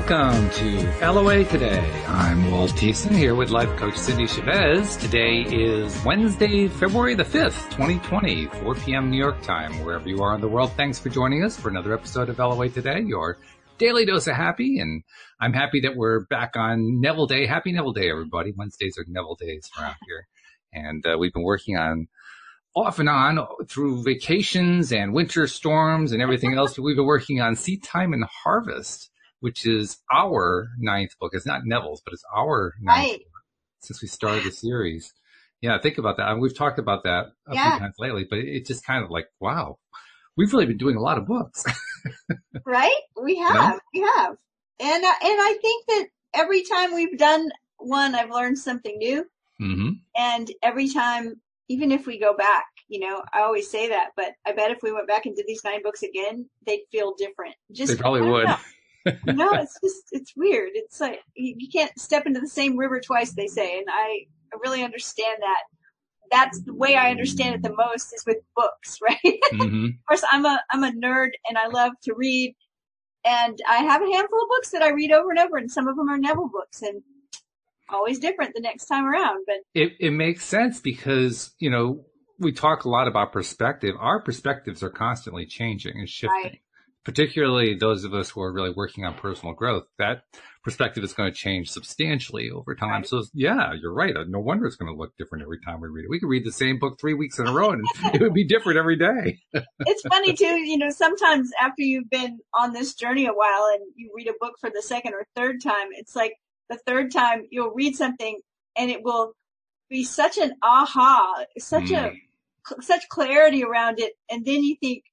Welcome to LOA Today. I'm Walt Thiessen here with life coach Cindy Chavez. Today is Wednesday, February the 5th, 2020, 4 p.m. New York time. Wherever you are in the world, thanks for joining us for another episode of LOA Today, your daily dose of happy. And I'm happy that we're back on Neville Day. Happy Neville Day, everybody. Wednesdays are Neville days around here. And we've been working on off and on through vacations and winter storms and everything else. We've been working on Seedtime and Harvest, which is our ninth book. It's not Neville's, but it's our ninth book since we started the series. Yeah, think about that. We've talked about that a few times lately, but it's just kind of like, wow, we've really been doing a lot of books. Right? We have. We have. And I think that every time we've done one, I've learned something new. Mm-hmm. And every time, even if we go back, I always say that, but I bet if we went back and did these 9 books again, they'd feel different. They probably would. It's weird. It's like you can't step into the same river twice, they say. And I really understand that. That's the way I understand it the most is with books, right? Mm-hmm. Of course, I'm a nerd and I love to read. And I have a handful of books that I read over and over, and some of them are Neville books, and always different the next time around. But it makes sense because, we talk a lot about perspective. Our perspectives are constantly changing and shifting. Right. Particularly those of us who are really working on personal growth, that perspective is going to change substantially over time. Right. So yeah, you're right. No wonder it's going to look different every time we read it. We could read the same book 3 weeks in a row and it would be different every day. It's funny too, sometimes after you've been on this journey a while and you read a book for the second or third time, it's like the third time you'll read something and it will be such an aha, such clarity around it. And then you think,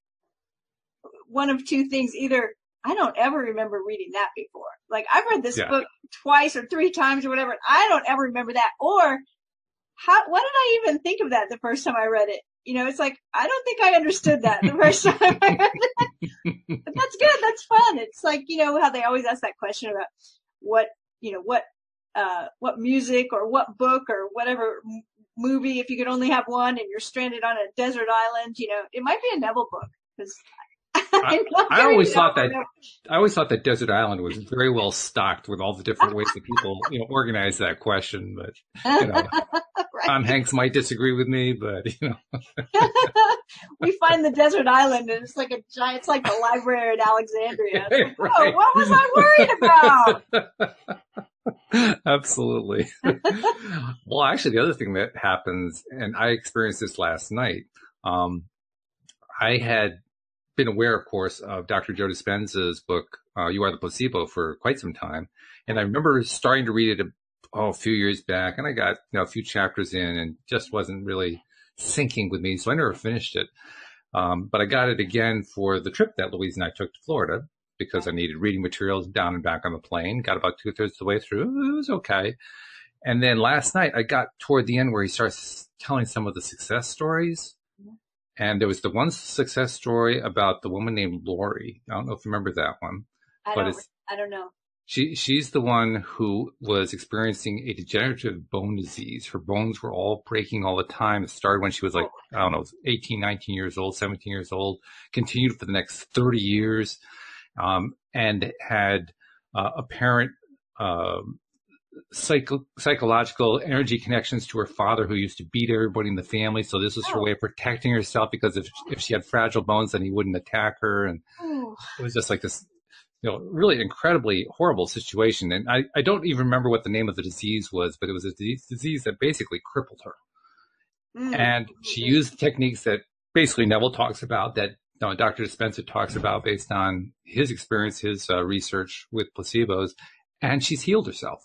one of two things, either I don't ever remember reading that before. Like I've read this book twice or 3 times or whatever. I don't ever remember that. Or what did I even think of that the first time I read it? It's like, I don't think I understood that the first time I read it. But that's good. That's fun. It's like, how they always ask that question about what music or what book or whatever movie, if you could only have one and you're stranded on a desert island, it might be a Neville book because I always thought that Desert Island was very well stocked with all the different ways that people, organize that question. But, right. Tom Hanks might disagree with me, but, We find the desert island and it's like it's like the library at Alexandria. Like, right. What was I worried about? Absolutely. Well, actually, the other thing that happens, and I experienced this last night, I had been aware, of course, of Dr. Joe Dispenza's book, You Are the Placebo, for quite some time. And I remember starting to read it a few years back, and I got a few chapters in and just wasn't really syncing with me, so I never finished it. But I got it again for the trip that Louise and I took to Florida because I needed reading materials down and back on the plane. Got about 2/3 of the way through. It was okay. And then last night, I got toward the end where he starts telling some of the success stories. And there was the one success story about the woman named Lori. I don't know if you remember that one. I don't know. She's the one who was experiencing a degenerative bone disease. Her bones were all breaking all the time. It started when she was 18, 19 years old, 17 years old, continued for the next 30 years, and had apparent psychological energy connections to her father, who used to beat everybody in the family. So this was her way of protecting herself, because if she had fragile bones, then he wouldn't attack her. And it was just like this, really incredibly horrible situation. And I don't even remember what the name of the disease was, but it was a disease that basically crippled her. And she used techniques that basically Neville talks about, that Dr. Dispenza talks about based on his experience, his research with placebos, and she's healed herself.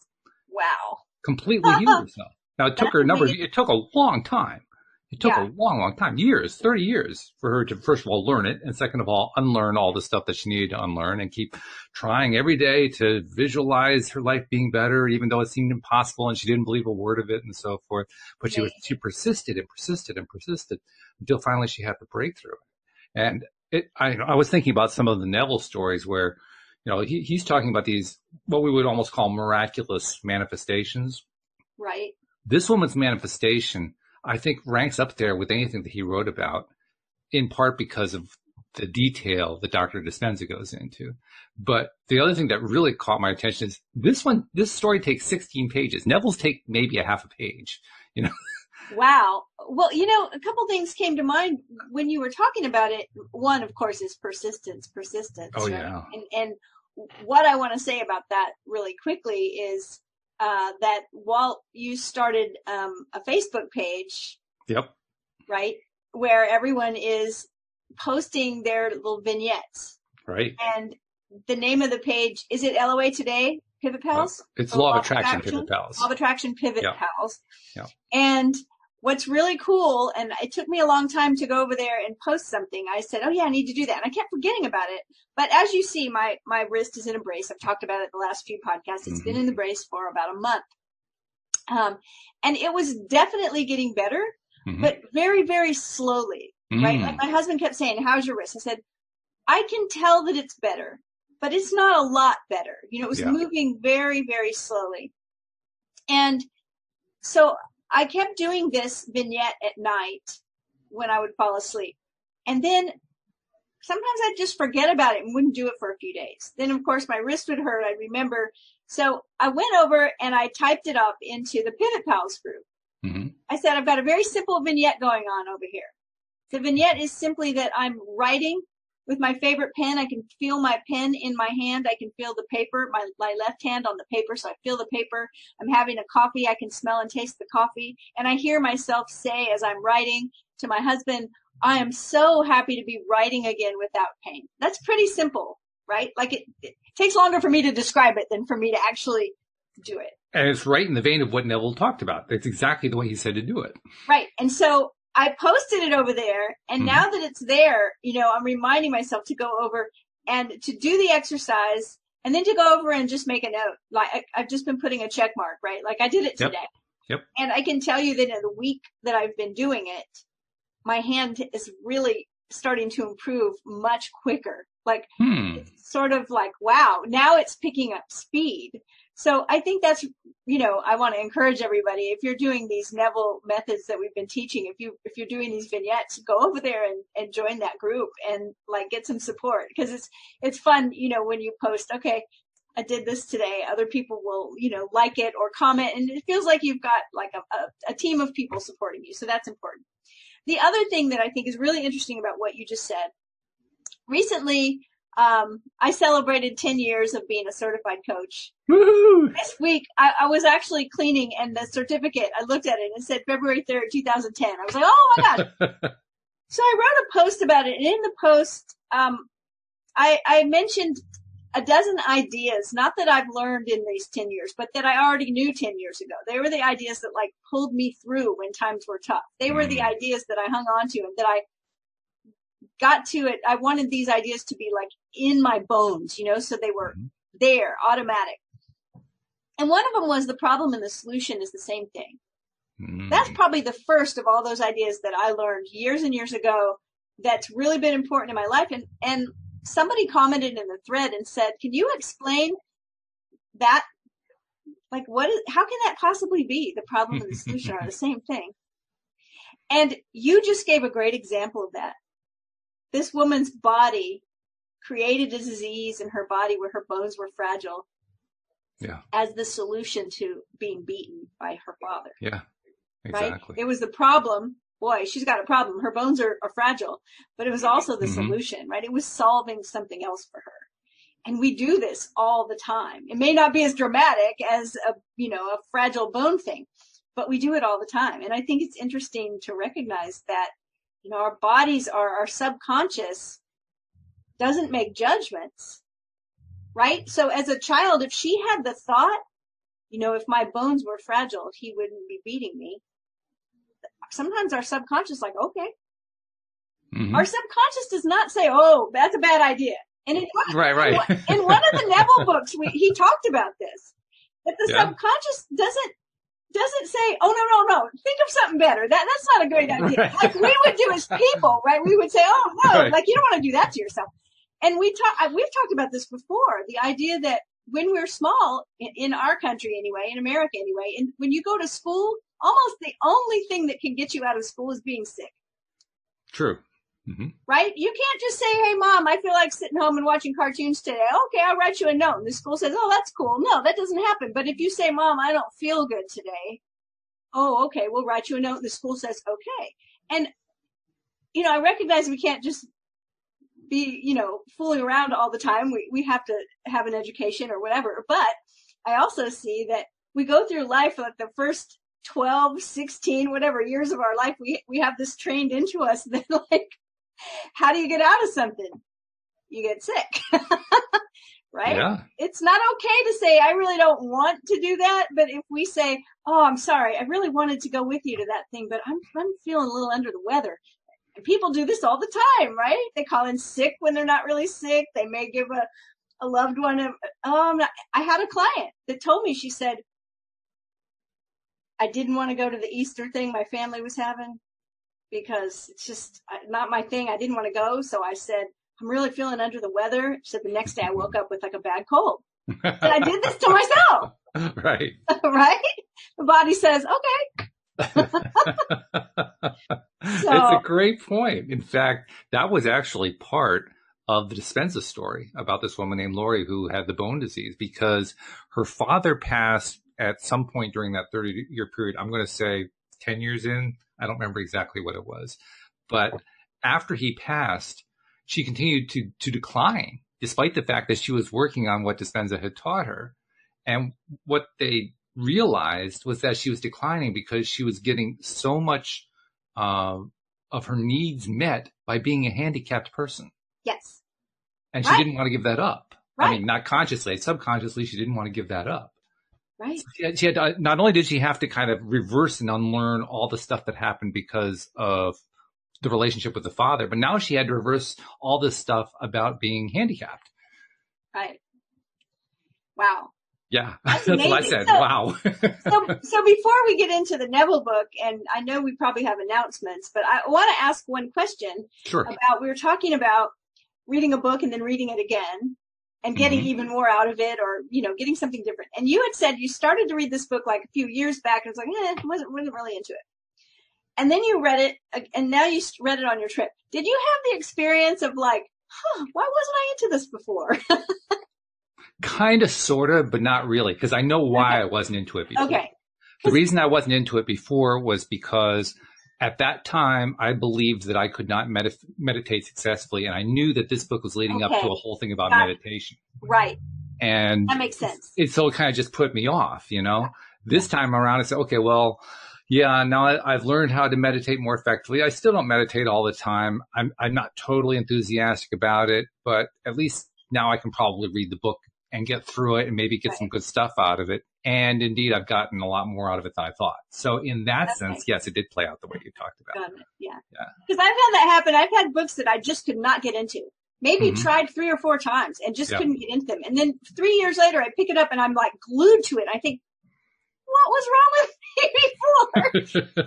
Wow. Completely healed herself. Now, it took it took a long time. It took a long time, 30 years for her to, first of all, learn it, and second of all, unlearn all the stuff that she needed to unlearn, and keep trying every day to visualize her life being better, even though it seemed impossible and she didn't believe a word of it and so forth. But she persisted and persisted and persisted until finally she had the breakthrough. And I was thinking about some of the Neville stories where, he's talking about these, what we would almost call miraculous manifestations. Right. This woman's manifestation, I think, ranks up there with anything that he wrote about, in part because of the detail that Dr. Dispenza goes into. But the other thing that really caught my attention is this story takes 16 pages. Neville's take maybe a half a page, you know. Wow. Well, a couple things came to mind when you were talking about it. One, of course, is persistence. Oh, right? yeah. And what I want to say about that really quickly is that Walt, you started a Facebook page. Yep. Right? Where everyone is posting their little vignettes. Right. And the name of the page, is it LOA Today, Pivot Pals? It's Law of Attraction, Pivot Pals. Law of Attraction, Pivot Pals. Yeah. And what's really cool, and it took me a long time to go over there and post something. I said, oh yeah, I need to do that. And I kept forgetting about it. But as you see, my wrist is in a brace. I've talked about it the last few podcasts. It's been in the brace for about a month. And it was definitely getting better, but very, very slowly, right? Like my husband kept saying, how's your wrist? I said, I can tell that it's better, but it's not a lot better. It was moving very, very slowly. And so I kept doing this vignette at night when I would fall asleep. And then sometimes I'd just forget about it and wouldn't do it for a few days. Then, of course, my wrist would hurt. I'd remember. So I went over and I typed it up into the Pivot Pals group. I said, I've got a very simple vignette going on over here. The vignette is simply that I'm writing with my favorite pen. I can feel my pen in my hand. I can feel the paper, my left hand on the paper. So I feel the paper. I'm having a coffee. I can smell and taste the coffee. And I hear myself say as I'm writing to my husband, I am so happy to be writing again without pain. That's pretty simple, right? Like it takes longer for me to describe it than for me to actually do it. And it's right in the vein of what Neville talked about. That's exactly the way he said to do it. Right. And so I posted it over there, and now that it's there, I'm reminding myself to go over and to do the exercise, and then to go over and just make a note. Like I've just been putting a check mark, right? Like I did it today. Yep. And I can tell you that in the week that I've been doing it, my hand is really starting to improve much quicker. Like it's sort of like, wow, now it's picking up speed. So I think that's, I want to encourage everybody, if you're doing these Neville methods that we've been teaching, if you're doing these vignettes, go over there and join that group and like get some support, because it's fun, when you post, okay, I did this today, other people will, like it or comment, and it feels like you've got like a team of people supporting you. So that's important. The other thing that I think is really interesting about what you just said, recently, I celebrated 10 years of being a certified coach. Woo-hoo! This week, I was actually cleaning, and the certificate, I looked at it and it said February 3rd, 2010. I was like, oh my gosh. So I wrote a post about it, and in the post, I mentioned a dozen ideas, not that I've learned in these 10 years, but that I already knew 10 years ago. They were the ideas that like pulled me through when times were tough. They were the ideas that I hung on to and that I got to it. I wanted these ideas to be like in my bones, so they were there, automatic. And one of them was the problem and the solution is the same thing. That's probably the first of all those ideas that I learned years and years ago that's really been important in my life. And somebody commented in the thread and said, can you explain that? Like, how can that possibly be? The problem and the solution are the same thing. And you just gave a great example of that. This woman's body created a disease in her body where her bones were fragile. Yeah. As the solution to being beaten by her father. Yeah, exactly. Right? It was the problem. Boy, she's got a problem. Her bones are fragile, but it was also the solution, right? It was solving something else for her. And we do this all the time. It may not be as dramatic as a fragile bone thing, but we do it all the time. And I think it's interesting to recognize that, our bodies our subconscious doesn't make judgments, right? So as a child, if she had the thought, if my bones were fragile, he wouldn't be beating me. Sometimes our subconscious like, okay. Our subconscious does not say, oh, that's a bad idea. And right. In one of the Neville books, he talked about this, that the subconscious doesn't say, oh, no, think of something better. That's not a great idea. Right. Like we would do as people, right? We would say, oh, no, like you don't want to do that to yourself. And we've talked about this before, the idea that when we're small, in our country anyway, in America anyway, and when you go to school, almost the only thing that can get you out of school is being sick. True. Mm-hmm. right? You can't just say, hey, Mom, I feel like sitting home and watching cartoons today. Okay, I'll write you a note. And the school says, oh, that's cool. No, that doesn't happen. But if you say, Mom, I don't feel good today. Oh, okay, we'll write you a note. And the school says, okay. And, I recognize we can't just be, fooling around all the time. We have to have an education or whatever. But I also see that we go through life like the first 12, 16, whatever years of our life, we have this trained into us that like, how do you get out of something? You get sick, right? Yeah. It's not okay to say, I really don't want to do that. But if we say, oh, I'm sorry, I really wanted to go with you to that thing, but I'm feeling a little under the weather. And people do this all the time, right? They call in sick when they're not really sick. They may give a loved one I had a client that told me, she said, I didn't want to go to the Easter thing my family was having because it's just not my thing. I didn't want to go. So I said, I'm really feeling under the weather. She said the next day I woke up with like a bad cold. And I did this to myself. Right. Right? The body says, okay. It's a great point. In fact, that was actually part of the Dispenza story about this woman named Lori who had the bone disease because her father passed at some point during that 30-year period. I'm going to say 10 years in. I don't remember exactly what it was. But after he passed, she continued to decline, despite the fact that she was working on what Dispenza had taught her. And what they realized was that she was declining because she was getting so much of her needs met by being a handicapped person. Yes. And she didn't want to give that up. Right. I mean, not consciously, subconsciously, she didn't want to give that up. Right. So she had not only did she have to kind of reverse and unlearn all the stuff that happened because of the relationship with the father, but now she had to reverse all this stuff about being handicapped. Right. Wow. Yeah, that's what I said. So, wow. so before we get into the Neville book, and I know we probably have announcements, but I want to ask one question. Sure. About, we were talking about reading a book and then reading it again and getting even more out of it, or, getting something different. And you had said you started to read this book like a few years back. And it's like, wasn't really into it. And then you read it, and now you read it on your trip. Did you have the experience of like, why wasn't I into this before? Kind of, sort of, but not really, because I know why I wasn't into it before. Okay. The reason I wasn't into it before was because at that time, I believed that I could not meditate successfully, and I knew that this book was leading up to a whole thing about meditation. Right. And that makes sense. So it kind of just put me off, This time around, I said, okay, well, yeah, now I've learned how to meditate more effectively. I still don't meditate all the time. I'm not totally enthusiastic about it, but at least now I can probably read the book and get through it and maybe get some good stuff out of it. And indeed, I've gotten a lot more out of it than I thought. So in that sense, yes, it did play out the way you talked about. Yeah. Because I've had that happen. I've had books that I just could not get into. Maybe tried 3 or 4 times and just couldn't get into them. And then 3 years later, I pick it up and I'm like glued to it. I think, what was wrong with me before?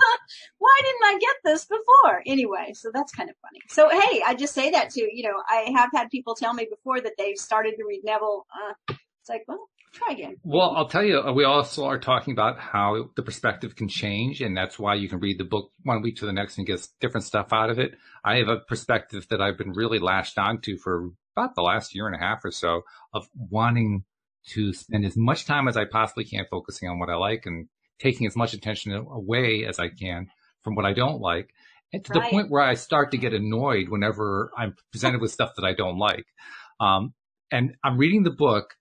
Why didn't I get this before? Anyway, so that's kind of funny. So, hey, I just say that too. I have had people tell me before that they've started to read Neville. It's like, well, try again. Well, I'll tell you, we also are talking about how the perspective can change, and that's why you can read the book one week to the next and get different stuff out of it. I have a perspective that I've been really lashed onto for about the last year and a half or so of wanting to spend as much time as I possibly can focusing on what I like and taking as much attention away as I can from what I don't like, and to the point where I start to get annoyed whenever I'm presented with stuff that I don't like. And I'm reading the book,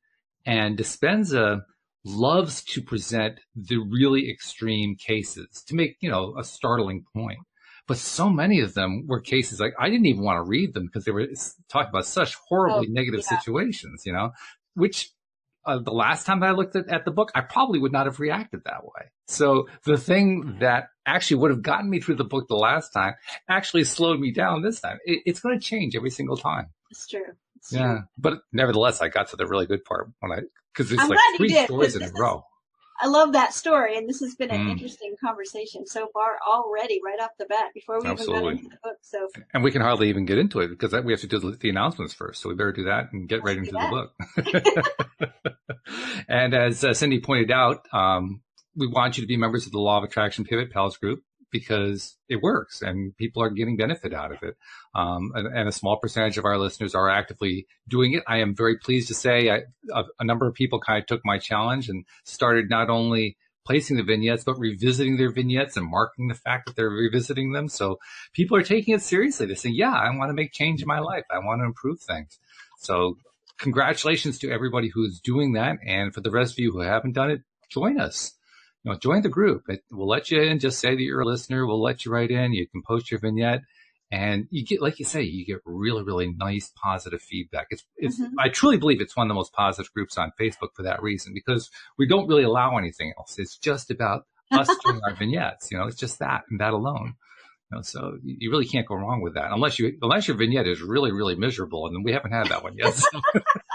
and Dispenza loves to present the really extreme cases to make, a startling point. But so many of them were cases like I didn't even want to read them because they were talking about such horribly negative situations, which the last time that I looked at the book, I probably would not have reacted that way. So the thing that actually would have gotten me through the book the last time actually slowed me down this time. It's going to change every single time. It's true. Yeah. But nevertheless, I got to the really good part because it's I'm like glad 3 you did, stories in a row. I love that story, and this has been an interesting conversation so far already, right off the bat, before we even got into the book. So, and we can hardly even get into it because we have to do the announcements first. So we better do that and get right into the book. And as Cindy pointed out, we want you to be members of the Law of Attraction Pivot Pals group because it works and people are getting benefit out of it. And a small percentage of our listeners are actively doing it. I am very pleased to say a number of people kind of took my challenge and started not only placing the vignettes, but revisiting their vignettes and marking the fact that they're revisiting them. So people are taking it seriously. They're saying, yeah, I want to make change in my life. I want to improve things. So congratulations to everybody who's doing that. And for the rest of you who haven't done it, join us. Join the group. We'll let you in. Just say that you're a listener. We'll let you right in. You can post your vignette. And you get, like you say, you get really, really nice, positive feedback. I truly believe it's one of the most positive groups on Facebook for that reason, because we don't really allow anything else. It's just about us doing our vignettes. It's just that and that alone. So you really can't go wrong with that unless your vignette is really, really miserable. And we haven't had that one yet. So.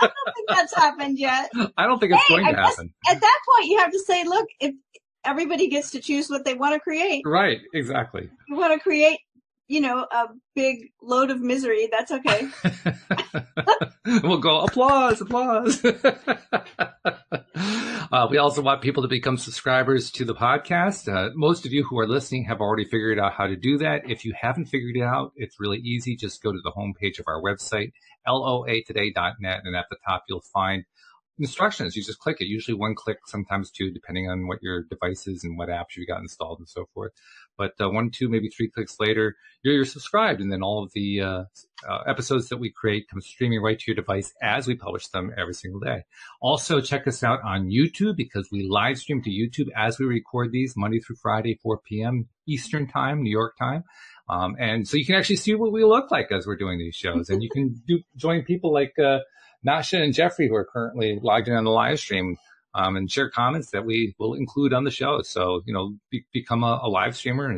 I don't think that's happened yet. I don't think it's going to happen. At that point, you have to say, look, if everybody gets to choose what they want to create. Right. Exactly. You want to create, a big load of misery. That's okay. We'll go applause. We also want people to become subscribers to the podcast. Most of you who are listening have already figured out how to do that. If you haven't figured it out, it's really easy. Just go to the homepage of our website, loatoday.net, and at the top you'll find instructions. You just click it, usually one click, sometimes two, depending on what your device is and what apps you got installed and so forth. But 1, 2, maybe 3 clicks later, you're subscribed, and then all of the episodes that we create come streaming right to your device as we publish them every single day. Also, check us out on YouTube, because we live stream to YouTube as we record these Monday through Friday, 4 p.m. Eastern Time, New York time. And so you can actually see what we look like as we're doing these shows. And you can join people like Nasha and Jeffrey, who are currently logged in on the live stream, and share comments that we will include on the show. So, become a live streamer,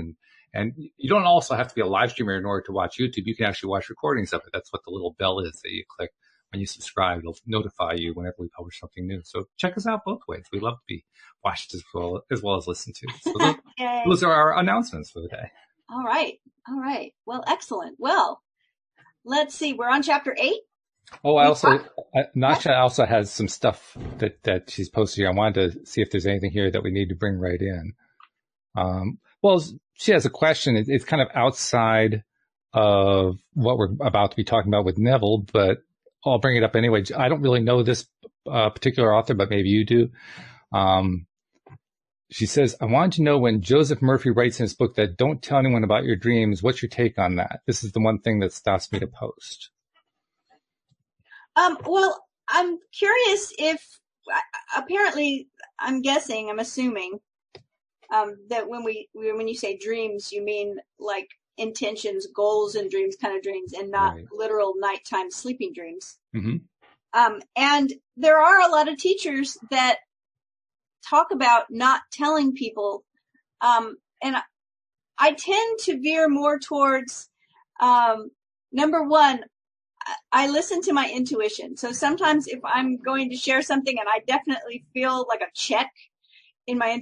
and you don't also have to be a live streamer in order to watch YouTube. You can actually watch recordings of it. That's what the little bell is that you click when you subscribe. It'll notify you whenever we publish something new. So check us out both ways. We love to be watched as well as listened to. So those are our announcements for the day. All right. Well, excellent. Well, let's see. We're on chapter 8. Oh, Nasha also has some stuff that she's posted here. I wanted to see if there's anything here that we need to bring right in. Well, she has a question. It's kind of outside of what we're about to be talking about with Neville, but I'll bring it up anyway. I don't really know this particular author, but maybe you do. She says, I wanted to know, when Joseph Murphy writes in his book that don't tell anyone about your dreams, what's your take on that? This is the one thing that stops me to post. Well, I'm curious if, apparently, I'm assuming, that when you say dreams, you mean like intentions, goals, and dreams kind of dreams, and not literal nighttime sleeping dreams. Mm-hmm. And there are a lot of teachers that talk about not telling people, and I tend to veer more towards, number one, I listen to my intuition. So sometimes if I'm going to share something and I definitely feel like a check in my,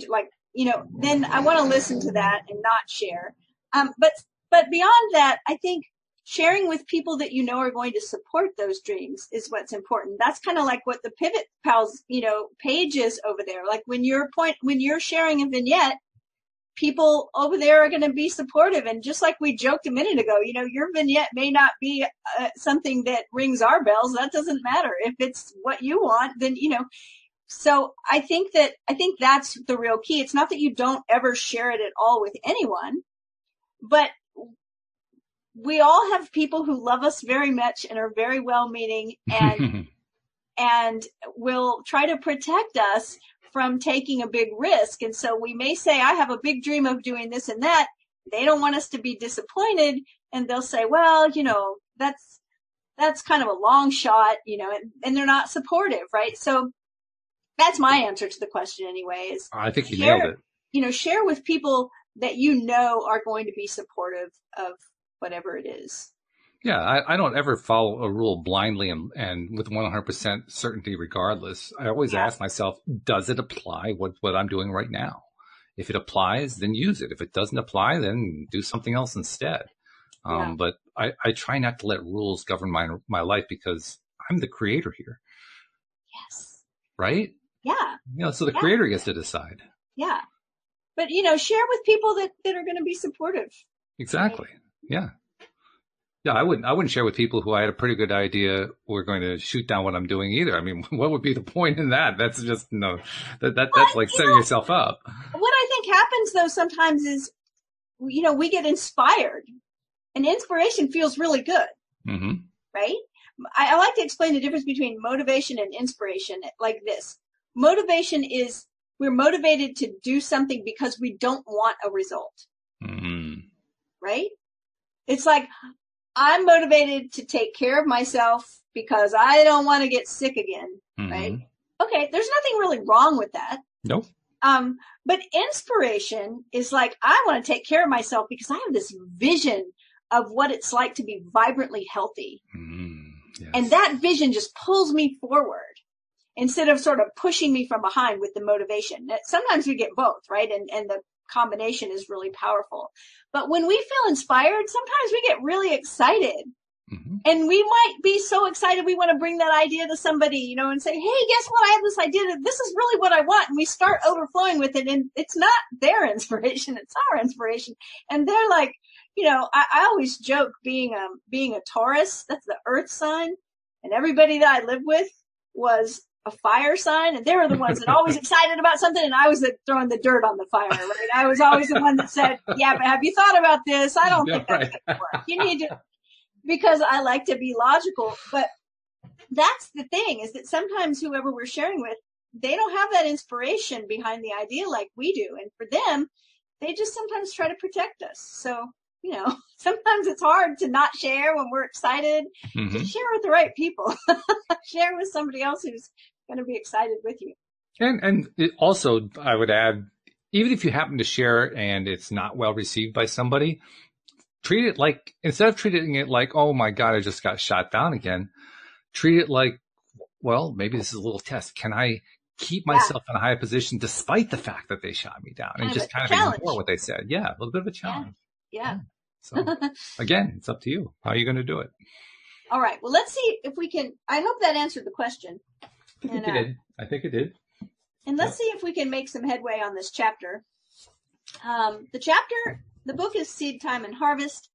then I want to listen to that and not share. But beyond that, I think sharing with people that are going to support those dreams is what's important. That's kind of like what the Pivot Pals, page is over there. Like when you're sharing a vignette, people over there are going to be supportive. And just like we joked a minute ago, your vignette may not be something that rings our bells. That doesn't matter. If it's what you want, then, so I think that's the real key. It's not that you don't ever share it at all with anyone, but we all have people who love us very much and are very well-meaning and will try to protect us from taking a big risk. And so we may say, I have a big dream of doing this and that. They don't want us to be disappointed. And they'll say, well, that's kind of a long shot, and they're not supportive, right? So that's my answer to the question anyway, is I think you nailed it. Share with people that are going to be supportive of whatever it is. Yeah, I don't ever follow a rule blindly and with 100% certainty regardless. I always ask myself, does it apply what I'm doing right now? If it applies, then use it. If it doesn't apply, then do something else instead. But I try not to let rules govern my life, because I'm the creator here. Yes. Right? Yeah. So the creator gets to decide. Yeah. but share with people that are going to be supportive. Exactly. Right? Yeah, I wouldn't share with people who I had a pretty good idea were going to shoot down what I'm doing either. I mean, what would be the point in that? That's just that's like setting yourself up. What I think happens though sometimes is, we get inspired, and inspiration feels really good, right? I like to explain the difference between motivation and inspiration like this. Motivation is we're motivated to do something because we don't want a result, right? It's like, I'm motivated to take care of myself because I don't want to get sick again, right? Okay, there's nothing really wrong with that. Nope. But inspiration is like, I want to take care of myself because I have this vision of what it's like to be vibrantly healthy. Yes. And that vision just pulls me forward instead of sort of pushing me from behind with the motivation. Sometimes we get both, right? And the combination is really powerful. But when we feel inspired, sometimes we get really excited. And we might be so excited we want to bring that idea to somebody, and say, hey, guess what? I have this idea that this is really what I want. And we start overflowing with it. And it's not their inspiration. It's our inspiration. And they're like, I always joke being a Taurus, that's the earth sign. And everybody that I lived with was a fire sign, and they were the ones that always excited about something, and I was throwing the dirt on the fire, right? I was always the one that said, yeah, but have you thought about this? I don't think that's going to work. You need to, because I like to be logical. But that's the thing, is that sometimes whoever we're sharing with, they don't have that inspiration behind the idea like we do. And for them, they just sometimes try to protect us. So, sometimes it's hard to not share when we're excited. Just share with the right people. Share with somebody else who's going to be excited with you. And it also, I would add, even if you happen to share and it's not well received by somebody, treat it like, instead of treating it like, oh my God, I just got shot down again, treat it like, well, maybe this is a little test. Can I keep myself in a high position despite the fact that they shot me down? And just kind of ignore what they said. Yeah, a little bit of a challenge. Yeah. So again, it's up to you. How are you going to do it? All right. Well, let's see if we can. I hope that answered the question. I think it did. And let's see if we can make some headway on this chapter. The book is Seedtime and Harvest.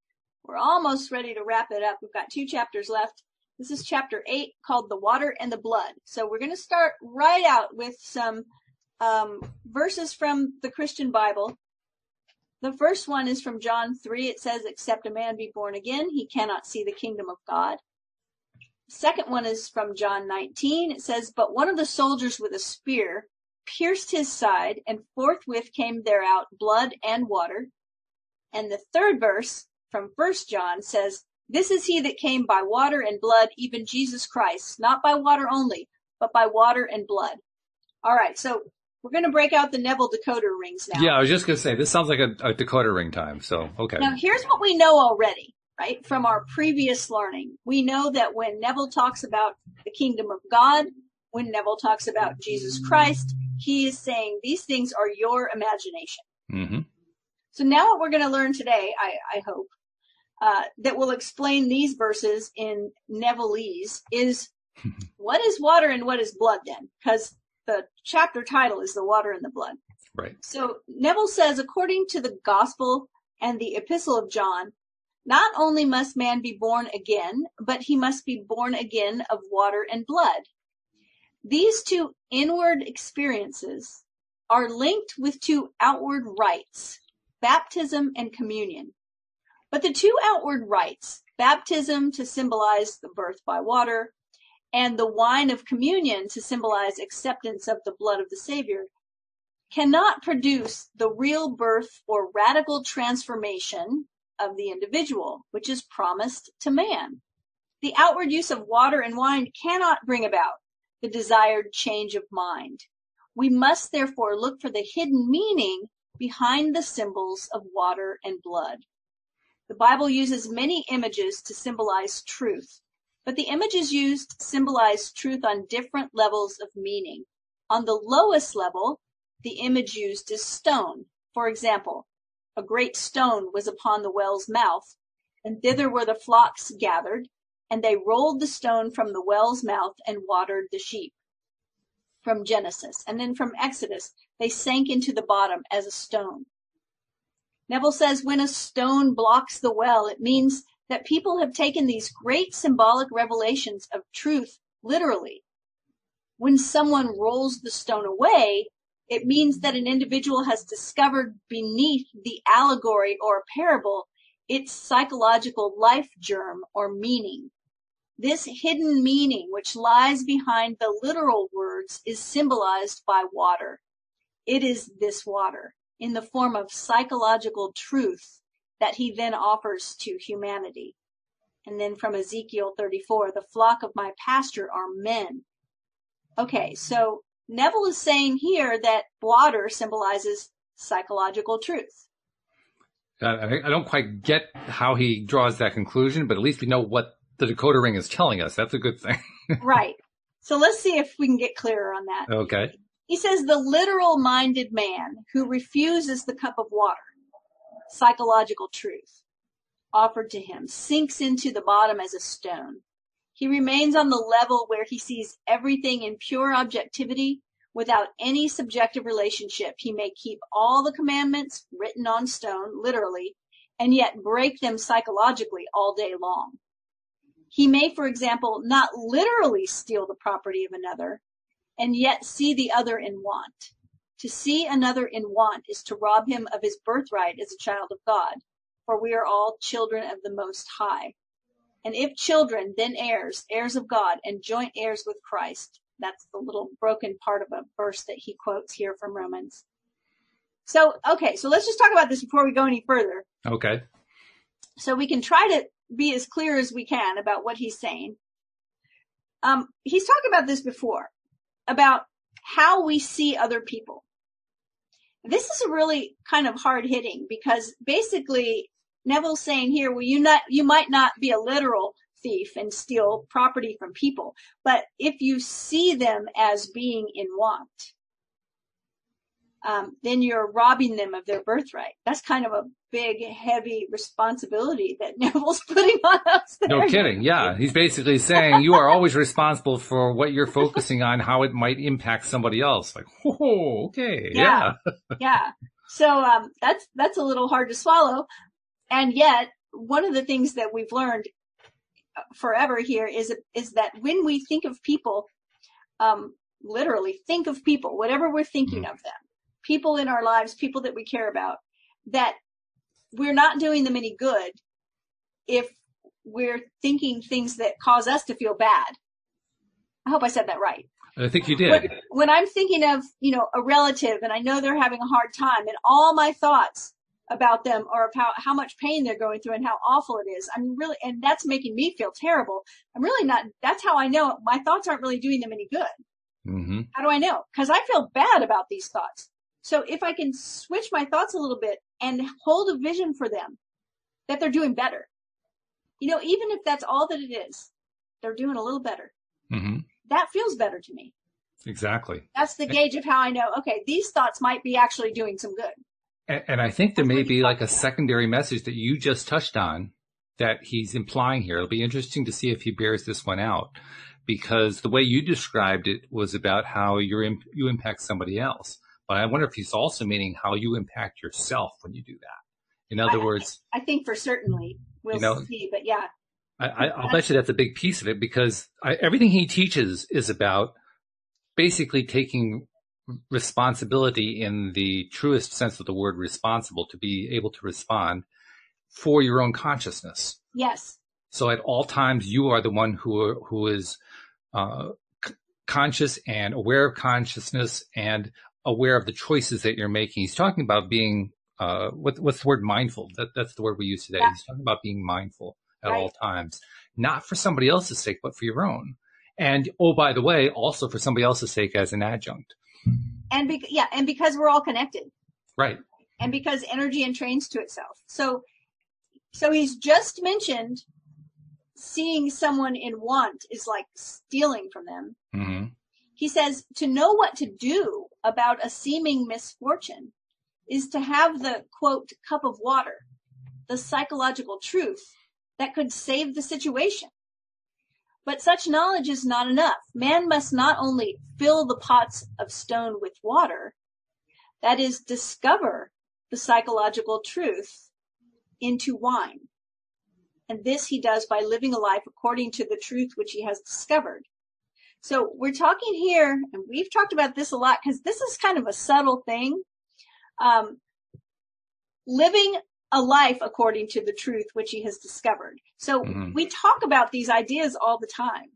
We're almost ready to wrap it up. We've got 2 chapters left. This is chapter 8, called The Water and the Blood. So we're going to start right out with some verses from the Christian Bible. The first one is from John 3. It says, except a man be born again, he cannot see the kingdom of God. The second one is from John 19. It says, but one of the soldiers with a spear pierced his side, and forthwith came there out blood and water. And the third verse from 1 John says, this is he that came by water and blood, even Jesus Christ, not by water only, but by water and blood. All right, so we're going to break out the Neville decoder rings now. Yeah, I was just going to say, this sounds like a decoder ring time. So, okay. Now, here's what we know already, right, from our previous learning. We know that when Neville talks about the kingdom of God, when Neville talks about Jesus Christ, he is saying these things are your imagination. So now what we're going to learn today, I hope, that will explain these verses in Nevilleese is what is water and what is blood then? Because the chapter title is The Water and the Blood. Right. So Neville says, according to the Gospel and the Epistle of John, not only must man be born again, but he must be born again of water and blood. These 2 inward experiences are linked with 2 outward rites, baptism and communion. But the 2 outward rites, baptism to symbolize the birth by water, and the wine of communion to symbolize acceptance of the blood of the Savior, cannot produce the real birth or radical transformation of the individual, which is promised to man. The outward use of water and wine cannot bring about the desired change of mind. We must therefore look for the hidden meaning behind the symbols of water and blood. The Bible uses many images to symbolize truth, but the images used symbolize truth on different levels of meaning. On the lowest level, the image used is stone. For example, a great stone was upon the well's mouth, and thither were the flocks gathered, and they rolled the stone from the well's mouth and watered the sheep. from Genesis. And then from Exodus, they sank into the bottom as a stone. Neville says when a stone blocks the well, it means that people have taken these great symbolic revelations of truth literally. When someone rolls the stone away, it means that an individual has discovered beneath the allegory or parable its psychological life germ or meaning. This hidden meaning, which lies behind the literal words, is symbolized by water. It is this water, in the form of psychological truth, that he then offers to humanity. And then from Ezekiel 34, the flock of my pasture are men. Okay, so Neville is saying here that water symbolizes psychological truth. I don't quite get how he draws that conclusion, but at least we know what the decoder ring is telling us. That's a good thing. Right. So let's see if we can get clearer on that. Okay. He says the literal-minded man who refuses the cup of water, psychological truth, offered to him, sinks into the bottom as a stone. He remains on the level where he sees everything in pure objectivity without any subjective relationship. He may keep all the commandments written on stone, literally, and yet break them psychologically all day long. He may, for example, not literally steal the property of another, and yet see the other in want. To see another in want is to rob him of his birthright as a child of God, for we are all children of the Most High. And if children, then heirs, heirs of God, and joint heirs with Christ. That's the little broken part of a verse that he quotes here from Romans. So, okay, so let's just talk about this before we go any further. Okay. So we can try to be as clear as we can about what he's saying. He's talked about this before, about how we see other people. This is a really kind of hard hitting because basically Neville's saying here, well, you might not be a literal thief and steal property from people, but if you see them as being in want, then you're robbing them of their birthright. That's kind of a big, heavy responsibility that Neville's putting on us there. No kidding. Yeah. He's basically saying you are always responsible for what you're focusing on, how it might impact somebody else. Like, oh, okay. Yeah. Yeah. So, that's a little hard to swallow. And yet, one of the things that we've learned forever here is that when we think of people, literally think of people, whatever we're thinking of them, people in our lives, people that we care about, that we're not doing them any good if we're thinking things that cause us to feel bad. I hope I said that right. I think you did. When I'm thinking of, a relative and I know they're having a hard time and all my thoughts about them or about how much pain they're going through and how awful it is, and that's making me feel terrible. I'm really not, that's how I know my thoughts aren't really doing them any good. Mm-hmm. How do I know? Because I feel bad about these thoughts. So if I can switch my thoughts a little bit and hold a vision for them that they're doing better, even if that's all that it is, they're doing a little better. Mm-hmm. That feels better to me. Exactly. That's the gauge of how I know, okay, these thoughts might be actually doing some good. And I think there may be like a secondary message that you just touched on that he's implying here. It'll be interesting to see if he bears this one out, because the way you described it was about how you impact somebody else. But I wonder if he's also meaning how you impact yourself when you do that. In other words, I think for certainly we'll see, but yeah. I'll bet you that's a big piece of it, because everything he teaches is about basically taking responsibility in the truest sense of the word responsible, to be able to respond for your own consciousness. Yes. So at all times, you are the one who is conscious and aware of consciousness and aware of the choices that you're making. He's talking about being, what's the word, mindful? That's the word we use today. Yeah. He's talking about being mindful at all times, not for somebody else's sake, but for your own. And, oh, by the way, also for somebody else's sake as an adjunct. And because we're all connected. Right. And because energy entrains to itself. So he's just mentioned seeing someone in want is like stealing from them. Mm-hmm. He says to know what to do about a seeming misfortune is to have the, quote, cup of water, the psychological truth that could save the situation. But such knowledge is not enough. Man must not only fill the pots of stone with water, that is, discover the psychological truth into wine. And this he does by living a life according to the truth which he has discovered. So we're talking here, and we've talked about this a lot because this is kind of a subtle thing. Living a life according to the truth which he has discovered. So we talk about these ideas all the time.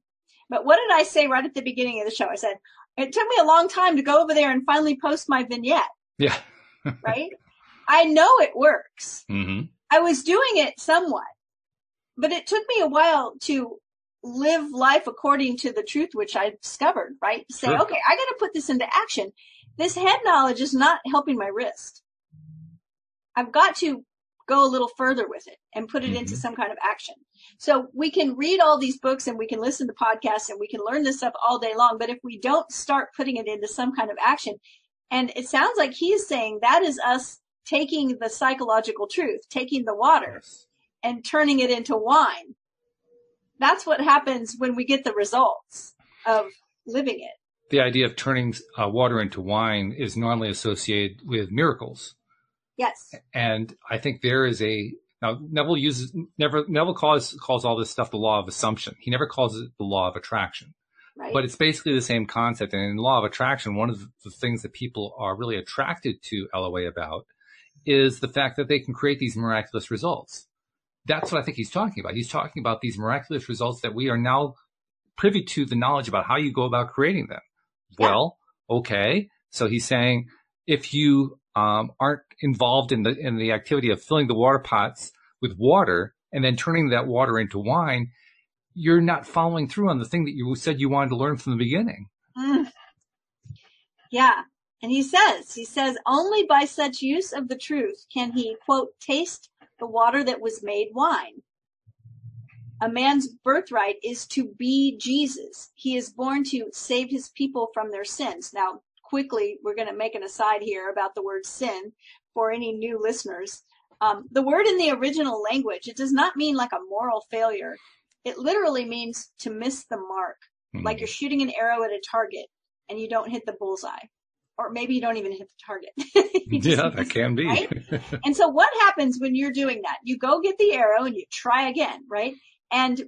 But what did I say right at the beginning of the show? I said, it took me a long time to go over there and finally post my vignette. Yeah. Right? I know it works. Mm-hmm. I was doing it somewhat, but it took me a while to live life according to the truth which I discovered, right? To say, Sure. okay, I got to put this into action. This head knowledge is not helping my wrist. I've got to go a little further with it and put it into some kind of action. So we can read all these books and we can listen to podcasts and we can learn this stuff all day long. But if we don't start putting it into some kind of action, and it sounds like he is saying that is us taking the psychological truth, taking the water and turning it into wine. That's what happens when we get the results of living it. The idea of turning water into wine is normally associated with miracles. Yes. And I think there is Neville calls all this stuff the law of assumption. He never calls it the law of attraction. Right. But it's basically the same concept. And in the law of attraction, one of the things that people are really attracted to LOA about is the fact that they can create these miraculous results. That's what I think he's talking about. He's talking about these miraculous results that we are now privy to the knowledge about how you go about creating them. Yeah. Well, okay. So he's saying if you aren't involved in the activity of filling the water pots with water and then turning that water into wine, you're not following through on the thing that you said you wanted to learn from the beginning. Yeah. And he says, only by such use of the truth can he, quote, taste the water that was made wine. A man's birthright is to be Jesus. He is born to save his people from their sins. Now, quickly, we're going to make an aside here about the word sin for any new listeners. The word in the original language, it does not mean like a moral failure. It literally means to miss the mark, like you're shooting an arrow at a target and you don't hit the bullseye. Or maybe you don't even hit the target. Yeah, that can be. Right? And so what happens when you're doing that? You go get the arrow and you try again, right? And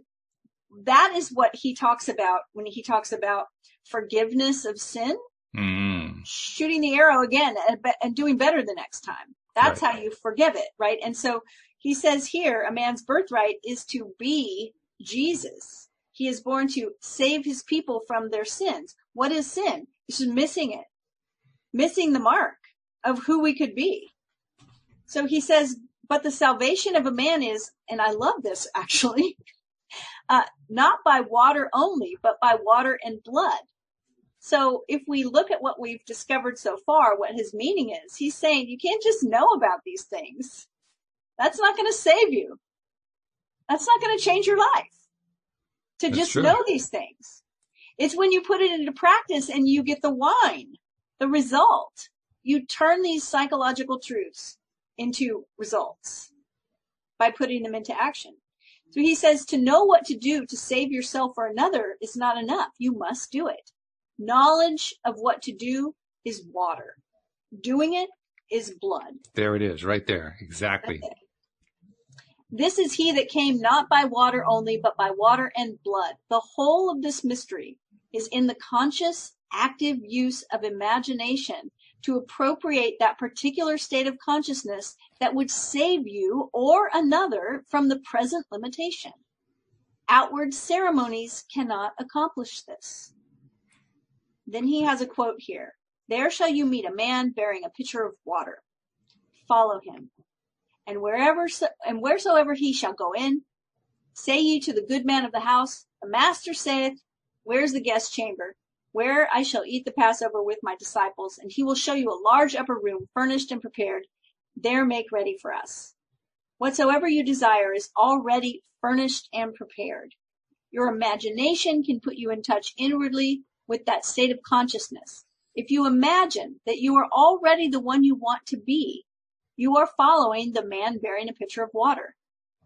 that is what he talks about when he talks about forgiveness of sin. Shooting the arrow again and doing better the next time. That's right. How you forgive it, right? And so he says here, a man's birthright is to be Jesus. He is born to save his people from their sins. What is sin? It's just missing it. Missing the mark of who we could be. So he says, but the salvation of a man is, and I love this actually, not by water only, but by water and blood. So if we look at what we've discovered so far, what his meaning is, he's saying you can't just know about these things. That's not going to save you. That's not going to change your life. That's just true. Know these things. It's when you put it into practice and you get the wine, the result. You turn these psychological truths into results by putting them into action. So he says to know what to do to save yourself or another is not enough. You must do it. Knowledge of what to do is water. Doing it is blood. There it is, right there. Exactly. This is he that came not by water only, but by water and blood. The whole of this mystery is in the conscious, active use of imagination to appropriate that particular state of consciousness that would save you or another from the present limitation. Outward ceremonies cannot accomplish this. Then he has a quote here. There shall you meet a man bearing a pitcher of water. Follow him. And wheresoever he shall go in, say ye to the good man of the house, the master saith, where's the guest chamber, where I shall eat the Passover with my disciples, and he will show you a large upper room, furnished and prepared. There make ready for us. Whatsoever you desire is already furnished and prepared. Your imagination can put you in touch inwardly with that state of consciousness. If you imagine that you are already the one you want to be, you are following the man bearing a pitcher of water.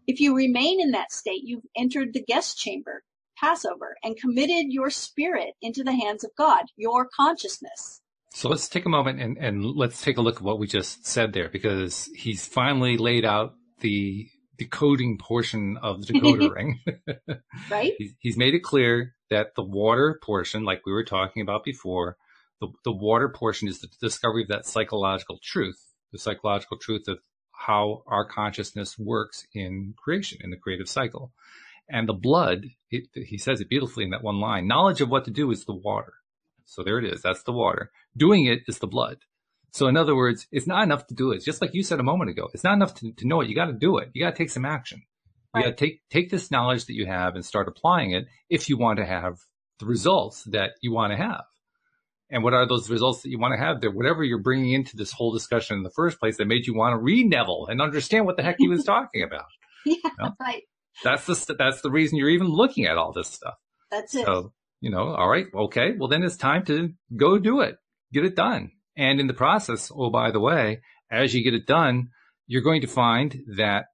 If you remain in that state, you've entered the guest chamber. Passover and committed your spirit into the hands of God, your consciousness. So let's take a moment and let's take a look at what we just said there, because he's finally laid out the decoding portion of the decoder ring. Right? He's made it clear that the water portion, like we were talking about before, the water portion is the discovery of that psychological truth, the psychological truth of how our consciousness works in creation, in the creative cycle. And the blood, he says it beautifully in that one line, knowledge of what to do is the water. So there it is. That's the water. Doing it is the blood. So in other words, it's not enough to do it. Just like you said a moment ago, it's not enough to know it. You got to do it. You got to take some action. You got to take this knowledge that you have and start applying it if you want to have the results that you want to have. And what are those results that you want to have? They're whatever you're bringing into this whole discussion in the first place that made you want to read Neville and understand what the heck he was talking about. Yeah, you know? right. That's the reason you're even looking at all this stuff. That's it. So, all right, okay, well then it's time to go do it. Get it done. And in the process, oh, by the way, as you get it done, you're going to find that,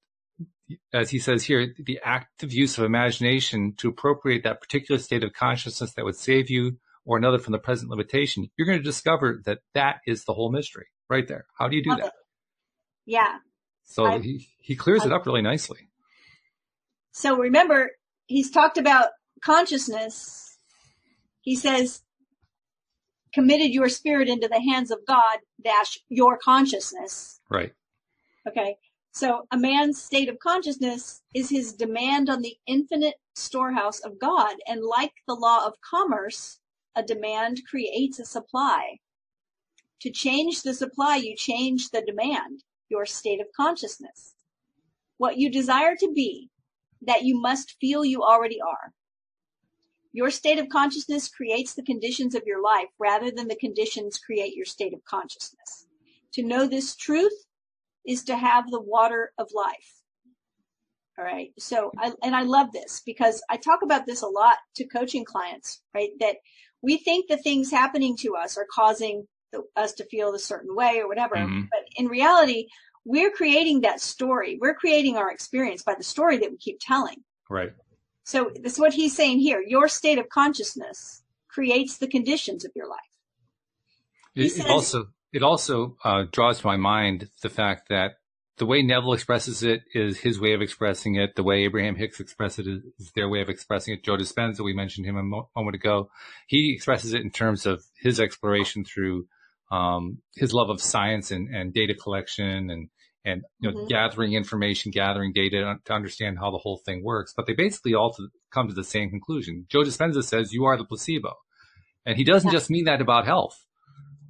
as he says here, the active use of imagination to appropriate that particular state of consciousness that would save you or another from the present limitation, you're going to discover that that is the whole mystery right there. How do you do that? Yeah. So he clears it up really nicely. So remember, he's talked about consciousness. He says, committed your spirit into the hands of God - your consciousness. Right. Okay. So a man's state of consciousness is his demand on the infinite storehouse of God. And like the law of commerce, a demand creates a supply. To change the supply, you change the demand, your state of consciousness. What you desire to be, that you must feel you already are. Your state of consciousness creates the conditions of your life rather than the conditions create your state of consciousness. To know this truth is to have the water of life. All right. So, I love this because I talk about this a lot to coaching clients, right? That we think the things happening to us are causing us to feel a certain way or whatever. Mm-hmm. But in reality, we're creating that story. We're creating our experience by the story that we keep telling. Right. So this is what he's saying here. Your state of consciousness creates the conditions of your life. It also draws to my mind the fact that the way Neville expresses it is his way of expressing it. The way Abraham Hicks expressed it is their way of expressing it. Joe Dispenza, we mentioned him a moment ago. He expresses it in terms of his exploration through his love of science and data collection and gathering information, gathering data to understand how the whole thing works. But they basically all come to the same conclusion. Joe Dispenza says you are the placebo. And he doesn't just mean that about health.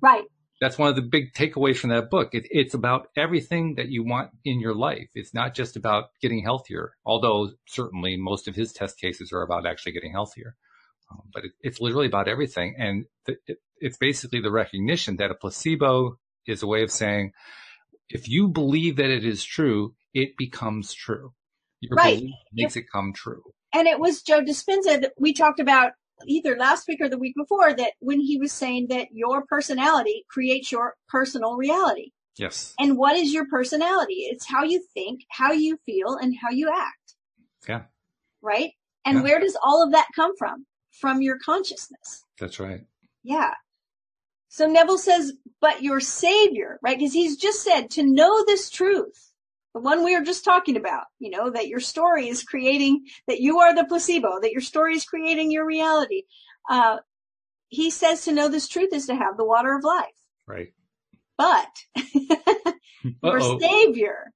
Right. That's one of the big takeaways from that book. It's about everything that you want in your life. It's not just about getting healthier, although certainly most of his test cases are about actually getting healthier. But it's literally about everything. And it's basically the recognition that a placebo is a way of saying, if you believe that it is true, it becomes true. Your belief makes it come true. And it was Joe Dispenza that we talked about either last week or the week before, that when he was saying that your personality creates your personal reality. Yes. And what is your personality? It's how you think, how you feel, and how you act. Yeah. Right? And where does all of that come from? From your consciousness. That's right. Yeah. So Neville says, but your savior, right? Because he's just said to know this truth, the one we were just talking about, that your story is creating, that you are the placebo, that your story is creating your reality. He says to know this truth is to have the water of life. Right. But your savior,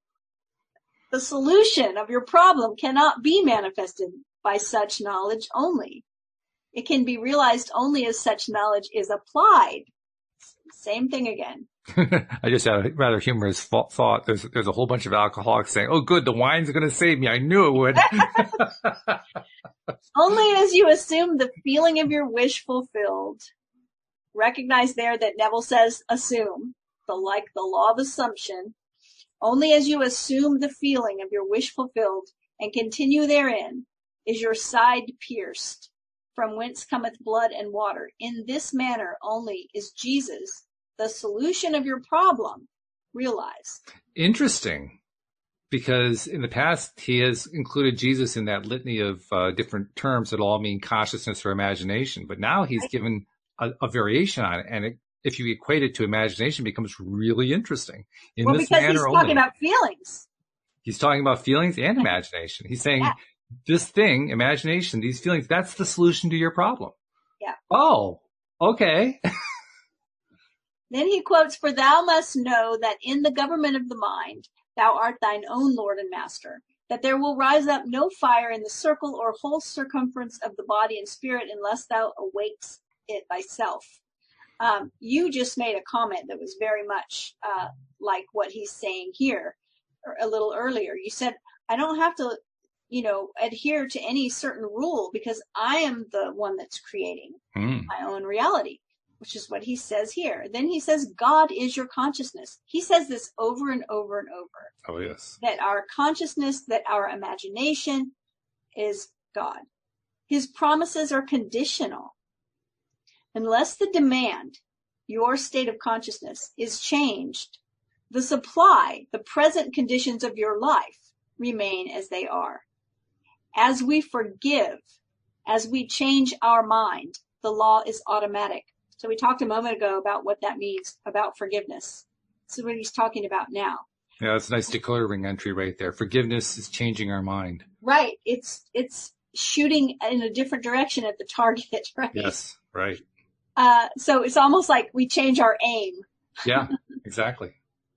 the solution of your problem cannot be manifested by such knowledge only. It can be realized only as such knowledge is applied. Same thing again. I just had a rather humorous thought. There's a whole bunch of alcoholics saying, "Oh, good, the wine's going to save me. I knew it would." Only as you assume the feeling of your wish fulfilled. Recognize there that Neville says assume, like the law of assumption. Only as you assume the feeling of your wish fulfilled and continue therein is your side pierced, from whence cometh blood and water. In this manner only is Jesus, the solution of your problem, realized. Interesting. because in the past he has included Jesus in that litany of different terms that all mean consciousness or imagination. But now he's given a variation on it, and if you equate it to imagination, it becomes really interesting. In this because he's manner talking only. about feelings. He's talking about feelings and imagination. He's saying this thing, imagination, these feelings, that's the solution to your problem. Yeah. Oh, okay. Then he quotes, "For thou must know that in the government of the mind, thou art thine own Lord and Master, that there will rise up no fire in the circle or whole circumference of the body and spirit unless thou awakes it thyself." You just made a comment that was very much like what he's saying here a little earlier. You said, I don't have to, adhere to any certain rule because I am the one that's creating my own reality, which is what he says here. Then he says, God is your consciousness. He says this over and over and over. Oh, yes. That our consciousness, that our imagination is God. His promises are conditional. Unless the demand, your state of consciousness, is changed, the supply, the present conditions of your life remain as they are. As we forgive, as we change our mind, the law is automatic. So we talked a moment ago about what that means about forgiveness. This is what he's talking about now. Yeah, that's a nice declaring entry right there. Forgiveness is changing our mind. Right. It's shooting in a different direction at the target, right? Yes, right. So it's almost like we change our aim. Yeah, exactly.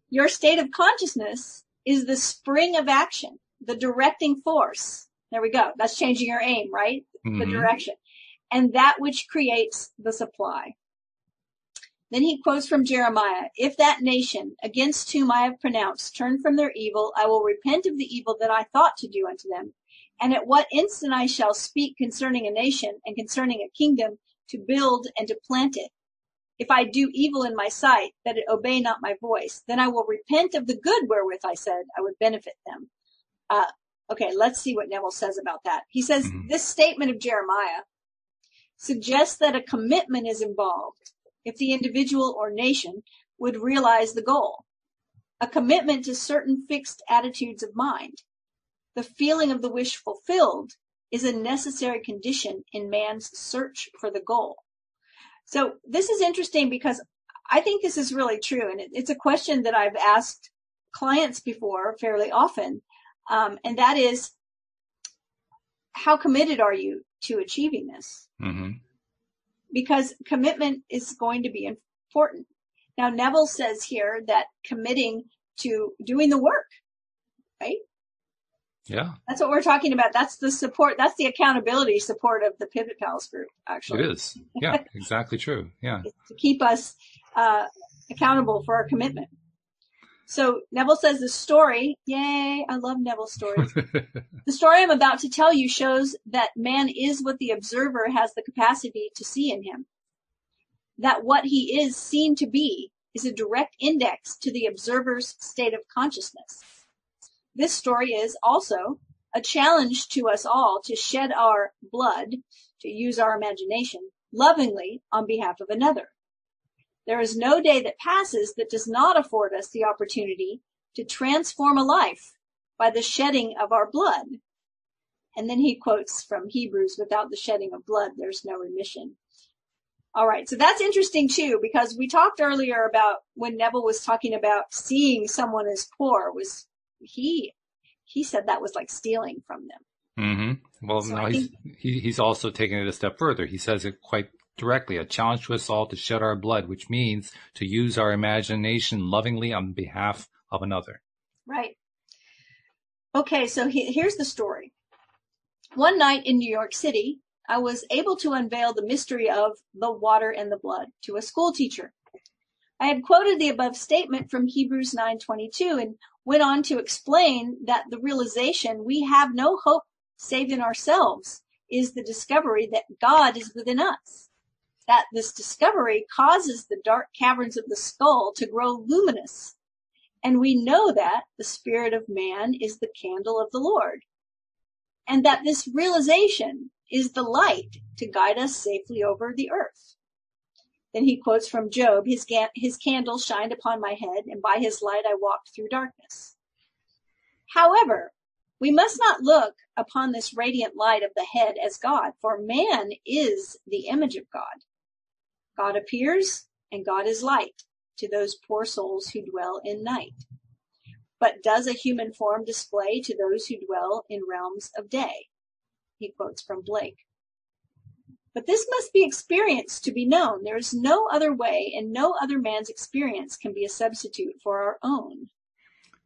Your state of consciousness is the spring of action, the directing force. There we go. That's changing your aim, right? The direction. And that which creates the supply. Then he quotes from Jeremiah, "If that nation against whom I have pronounced turn from their evil, I will repent of the evil that I thought to do unto them. And at what instant I shall speak concerning a nation and concerning a kingdom to build and to plant it. If I do evil in my sight, that it obey not my voice, then I will repent of the good wherewith I said I would benefit them." Okay, let's see what Neville says about that. He says, This statement of Jeremiah suggests that a commitment is involved if the individual or nation would realize the goal. A commitment to certain fixed attitudes of mind. The feeling of the wish fulfilled is a necessary condition in man's search for the goal. So this is interesting because I think this is really true. And it's a question that I've asked clients before fairly often. And that is, how committed are you to achieving this? Because commitment is going to be important. Now, Neville says here that committing to doing the work, right? Yeah. That's what we're talking about. That's the support. That's the accountability support of the Pivot Pals group, actually. It is. Yeah, exactly true. Yeah. It's to keep us accountable for our commitment. So Neville says the story, yay, I love Neville's stories. The story I'm about to tell you shows that man is what the observer has the capacity to see in him. That what he is seen to be is a direct index to the observer's state of consciousness. This story is also a challenge to us all to shed our blood, to use our imagination, lovingly on behalf of another. There is no day that passes that does not afford us the opportunity to transform a life by the shedding of our blood. And then he quotes from Hebrews, without the shedding of blood, there's no remission. All right, so that's interesting too, because we talked earlier about when Neville was talking about seeing someone as poor, was he said that was like stealing from them. Well, So no, he's also taking it a step further. He says it quite directly, a challenge to us all to shed our blood, which means to use our imagination lovingly on behalf of another. Right. Okay, so here's the story. One night in New York City, I was able to unveil the mystery of the water and the blood to a school teacher. I had quoted the above statement from Hebrews 9:22 and went on to explain that the realization we have no hope save in ourselves is the discovery that God is within us. That this discovery causes the dark caverns of the skull to grow luminous. And we know that the spirit of man is the candle of the Lord. And that this realization is the light to guide us safely over the earth. Then he quotes from Job, his candle shined upon my head, and by his light I walked through darkness. However, we must not look upon this radiant light of the head as God, for man is the image of God. God appears, and God is light to those poor souls who dwell in night. But does a human form display to those who dwell in realms of day? He quotes from Blake. But this must be experienced to be known. There is no other way, and no other man's experience can be a substitute for our own.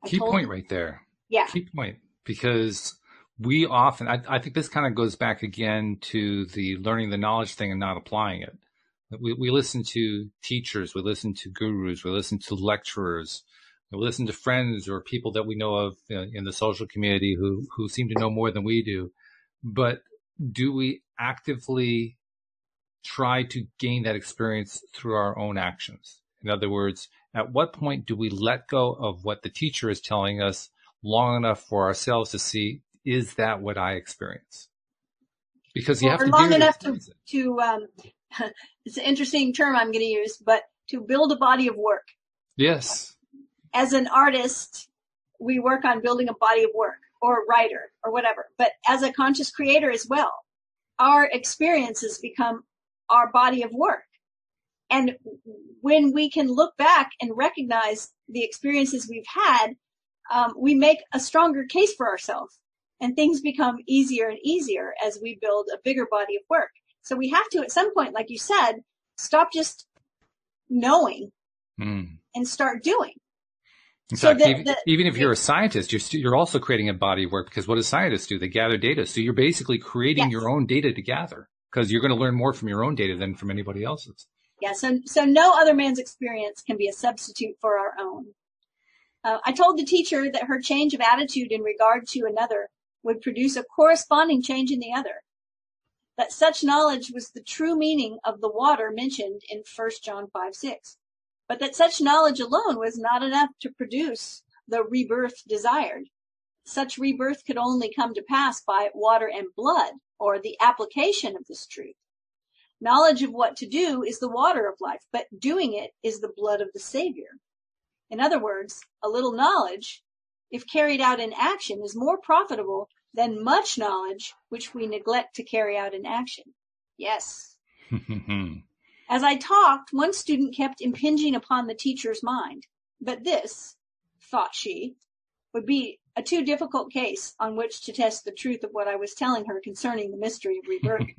Key point right there. Yeah. Key point. Because we often, I think this kind of goes back again to the learning the knowledge thing and not applying it. We listen to teachers, we listen to gurus, we listen to lecturers, we listen to friends or people that we know of in the social community who seem to know more than we do. But do we actively try to gain that experience through our own actions? In other words, at what point do we let go of what the teacher is telling us long enough for ourselves to see, is that what I experience? Because you have to long enough to it's an interesting term I'm going to use, but to build a body of work. Yes. As an artist, we work on building a body of work, or a writer, or whatever. But as a conscious creator as well, our experiences become our body of work. And when we can look back and recognize the experiences we've had, we make a stronger case for ourselves. And things become easier and easier as we build a bigger body of work. So we have to, at some point, like you said, stop just knowing and start doing. In fact, even if you're a scientist, you're also creating a body of work, because what do scientists do? They gather data. So you're basically creating your own data to gather, because you're going to learn more from your own data than from anybody else's. Yeah, so no other man's experience can be a substitute for our own. I told the teacher that her change of attitude in regard to another would produce a corresponding change in the other. That such knowledge was the true meaning of the water mentioned in 1 John 5:6. But that such knowledge alone was not enough to produce the rebirth desired. Such rebirth could only come to pass by water and blood, or the application of this truth. Knowledge of what to do is the water of life, but doing it is the blood of the Savior. In other words, a little knowledge, if carried out in action, is more profitable than much knowledge which we neglect to carry out in action. Yes. As I talked, one student kept impinging upon the teacher's mind. But this, thought she, would be a too difficult case on which to test the truth of what I was telling her concerning the mystery of rebirth.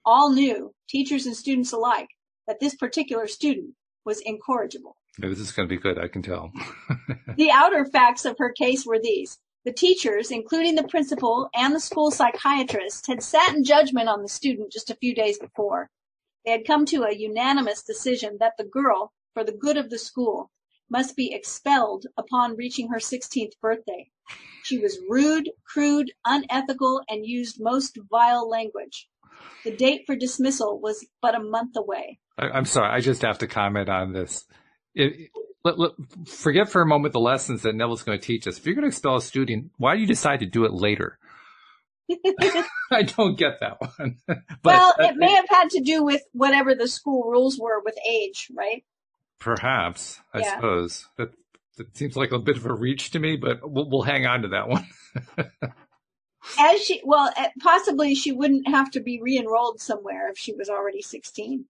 All knew, teachers and students alike, that this particular student was incorrigible. This is going to be good, I can tell. The outer facts of her case were these. The teachers, including the principal and the school psychiatrist, had sat in judgment on the student just a few days before. They had come to a unanimous decision that the girl, for the good of the school, must be expelled upon reaching her 16th birthday. She was rude, crude, unethical, and used most vile language. The date for dismissal was but a month away. I'm sorry, I just have to comment on this. Forget for a moment the lessons that Neville's going to teach us. If you're going to expel a student, why do you decide to do it later? I don't get that one. Well, it may have had to do with whatever the school rules were with age, right? Perhaps, I suppose. That seems like a bit of a reach to me, but we'll hang on to that one. Possibly she wouldn't have to be re-enrolled somewhere if she was already 16.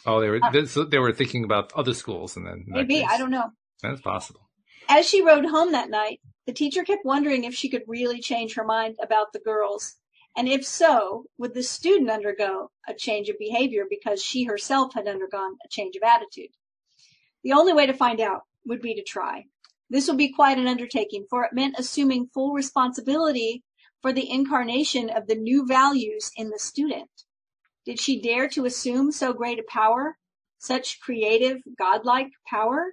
Oh, they were thinking about other schools, and then maybe, I don't know. That's possible. As she rode home that night, the teacher kept wondering if she could really change her mind about the girls. And if so, would the student undergo a change of behavior because she herself had undergone a change of attitude? The only way to find out would be to try. This would be quite an undertaking, for it meant assuming full responsibility for the incarnation of the new values in the student. Did she dare to assume so great a power, such creative, godlike power?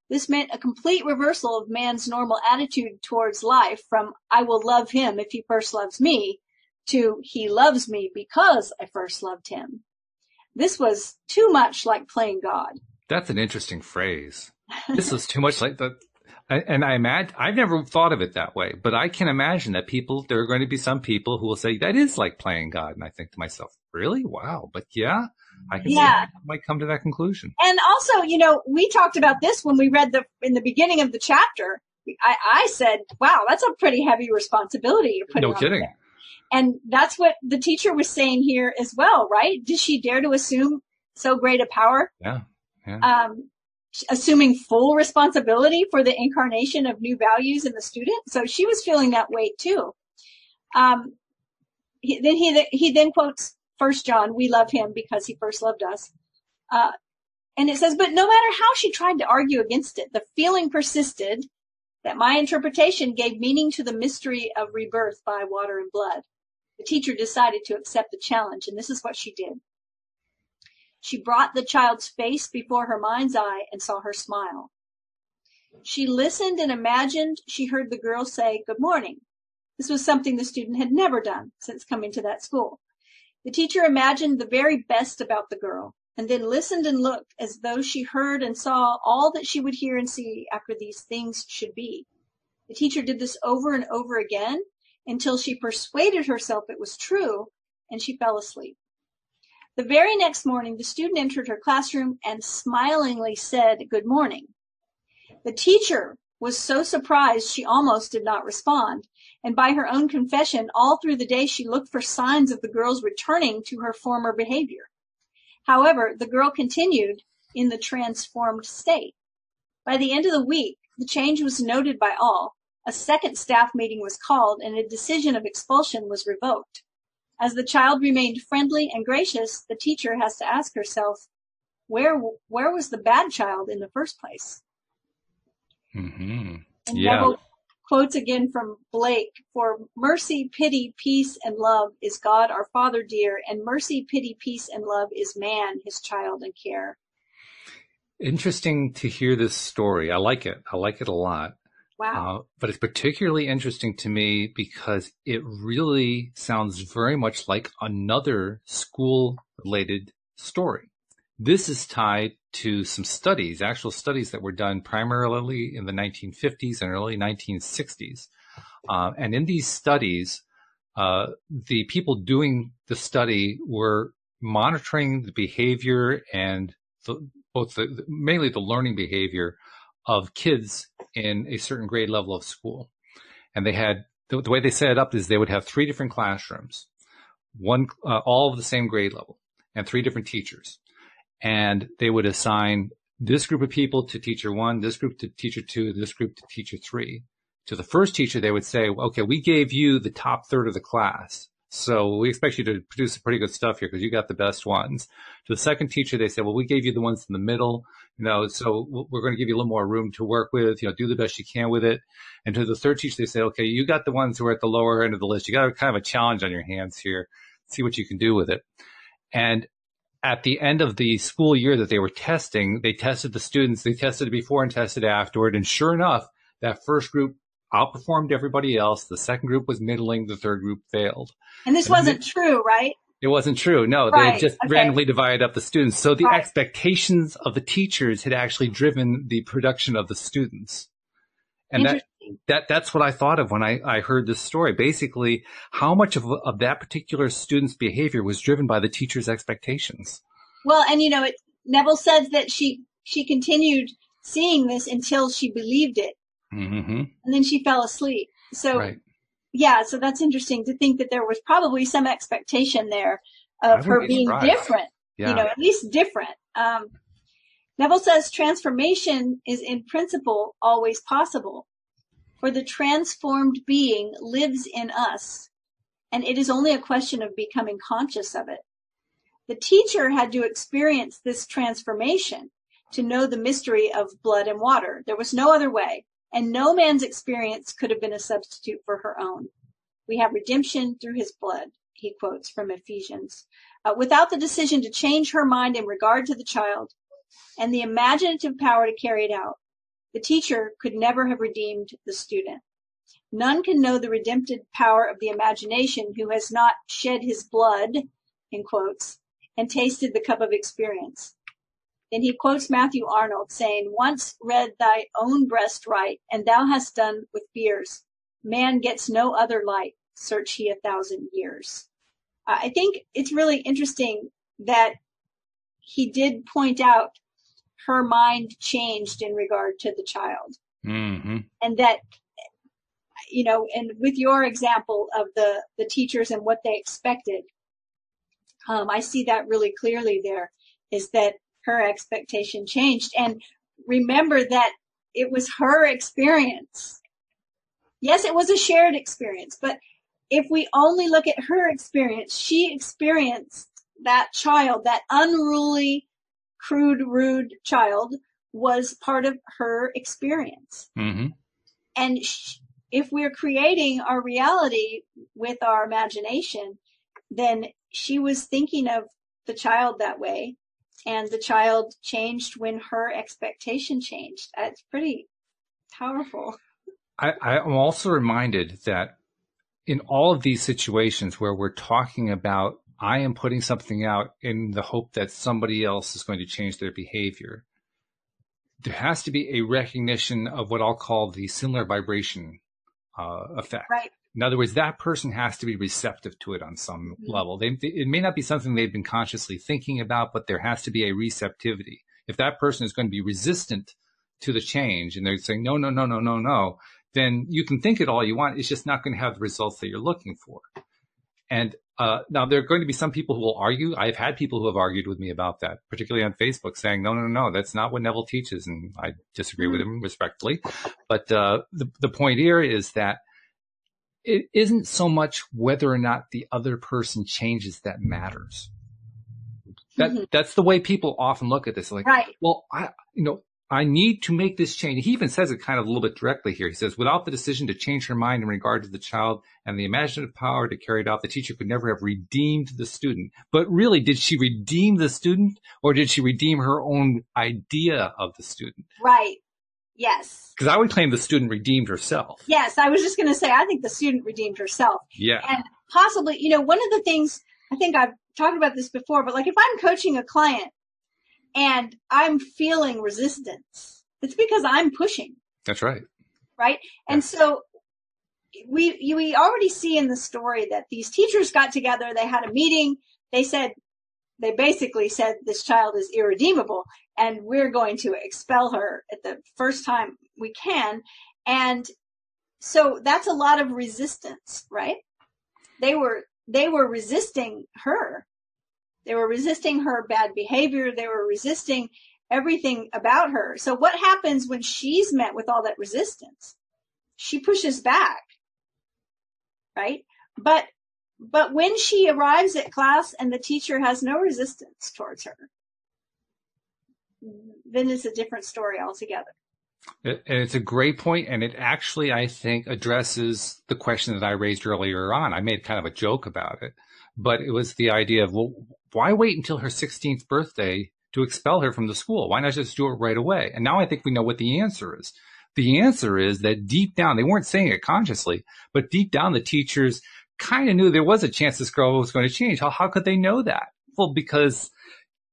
This meant a complete reversal of man's normal attitude towards life from, I will love him if he first loves me, to, he loves me because I first loved him. This was too much like playing God. That's an interesting phrase. This was too much like the, and I imagine, I've never thought of it that way, but I can imagine that there are going to be some people who will say that is like playing God. And I think to myself, really? Wow. But yeah, I can see I might come to that conclusion. And also, we talked about this when we read in the beginning of the chapter, I said, wow, that's a pretty heavy responsibility you're putting No on kidding. there. And that's what the teacher was saying here as well, right? Did she dare to assume so great a power? Yeah. Yeah. Assuming full responsibility for the incarnation of new values in the student. So she was feeling that weight too. He then quotes 1 John, we love him because he first loved us. And it says, but no matter how she tried to argue against it, the feeling persisted that my interpretation gave meaning to the mystery of rebirth by water and blood. The teacher decided to accept the challenge, and this is what she did. She brought the child's face before her mind's eye and saw her smile. She listened and imagined she heard the girl say, good morning. This was something the student had never done since coming to that school. The teacher imagined the very best about the girl, and then listened and looked as though she heard and saw all that she would hear and see after these things should be. The teacher did this over and over again until she persuaded herself it was true, and she fell asleep. The very next morning, the student entered her classroom and smilingly said, good morning. The teacher was so surprised she almost did not respond, and by her own confession, all through the day she looked for signs of the girl's returning to her former behavior. However, the girl continued in the transformed state. By the end of the week, the change was noted by all. A second staff meeting was called, and a decision of expulsion was revoked. As the child remained friendly and gracious, the teacher has to ask herself, where was the bad child in the first place? Mm-hmm. And Yeah. Neville quotes again from Blake, for mercy, pity, peace, and love is God our Father dear, and mercy, pity, peace, and love is man, his child and care. Interesting to hear this story. I like it. I like it a lot. Wow. But it's particularly interesting to me because it really sounds very much like another school-related story. This is tied to some studies, actual studies that were done primarily in the 1950s and early 1960s. And in these studies, the people doing the study were monitoring the behavior and mainly the learning behavior of kids in a certain grade level of school. And they had, the way they set it up is they would have 3 different classrooms, all of the same grade level, and 3 different teachers. And they would assign this group of people to teacher 1, this group to teacher 2, this group to teacher 3. To the first teacher, they would say, okay, we gave you the top third of the class, so we expect you to produce some pretty good stuff here because you got the best ones. To the second teacher, they said, well, we gave you the ones in the middle, so we're going to give you a little more room to work with, do the best you can with it. And to the third teacher, they say, okay, you got the ones who are at the lower end of the list. You got kind of a challenge on your hands here. See what you can do with it. And at the end of the school year that they were testing, they tested the students. They tested it before and tested afterward. And sure enough, that first group outperformed everybody else. The second group was middling. The third group failed. And this wasn't true, right? It wasn't true. No, right. They had just randomly divided up the students. So the expectations of the teachers had actually driven the production of the students. And that's what I thought of when I heard this story. Basically, how much of that particular student's behavior was driven by the teacher's expectations? Well, and Neville says that she continued seeing this until she believed it. Mm-hmm. And then she fell asleep. So, yeah, so that's interesting to think that there was probably some expectation there of her being different, at least different. Neville says transformation is in principle always possible, for the transformed being lives in us, and it is only a question of becoming conscious of it. The teacher had to experience this transformation to know the mystery of blood and water. There was no other way, and no man's experience could have been a substitute for her own. We have redemption through his blood, he quotes from Ephesians. Without the decision to change her mind in regard to the child and the imaginative power to carry it out, the teacher could never have redeemed the student. None can know the redemptive power of the imagination who has not shed his blood, in quotes, and tasted the cup of experience. Then he quotes Matthew Arnold saying, once read thy own breast right, and thou hast done with fears. Man gets no other light, search he 1,000 years. I think it's really interesting that he did point out her mind changed in regard to the child. Mm-hmm. And that, and with your example of the teachers and what they expected, I see that really clearly there, is that her expectation changed. And remember that it was her experience. Yes, it was a shared experience, but if we only look at her experience, she experienced that child, that unruly, crude, rude child was part of her experience. Mm-hmm. And if we're creating our reality with our imagination, then she was thinking of the child that way, and the child changed when her expectation changed. It's pretty powerful. I'm also reminded that in all of these situations where we're talking about, I am putting something out in the hope that somebody else is going to change their behavior, there has to be a recognition of what I'll call the similar vibration effect. Right. In other words, that person has to be receptive to it on some level. It may not be something they've been consciously thinking about, but there has to be a receptivity. If that person is going to be resistant to the change and they're saying, no, no, no, no, no, no, then you can think it all you want. It's just not going to have the results that you're looking for. And now there are going to be some people who will argue. I've had people who have argued with me about that, particularly on Facebook, saying, no, no, no, that's not what Neville teaches. And I disagree with him respectfully. But the point here is that it isn't so much whether or not the other person changes that matters. That's the way people often look at this. Like, right. Well, I need to make this change. He even says it kind of a little bit directly here. He says, without the decision to change her mind in regard to the child and the imaginative power to carry it out, the teacher could never have redeemed the student. But really, did she redeem the student, or did she redeem her own idea of the student? Right. Yes. Because I would claim the student redeemed herself. Yes. I was just going to say, I think the student redeemed herself. Yeah. And possibly, one of the things, I think I've talked about this before, but like if I'm coaching a client and I'm feeling resistance, it's because I'm pushing. That's right. Right. And so we already see in the story that these teachers got together. They had a meeting. They basically said this child is irredeemable and we're going to expel her at the first time we can. And so that's a lot of resistance, right? They were resisting her. They were resisting her bad behavior. They were resisting everything about her. So what happens when she's met with all that resistance? She pushes back, right? But when she arrives at class and the teacher has no resistance towards her, then it's a different story altogether. And it's a great point, and it actually, I think, addresses the question that I raised earlier on. I made kind of a joke about it, but it was the idea of, well, why wait until her 16th birthday to expel her from the school? Why not just do it right away? And now I think we know what the answer is. The answer is that deep down, they weren't saying it consciously, but deep down, the teachers kind of knew there was a chance this girl was going to change. How could they know that? Well, because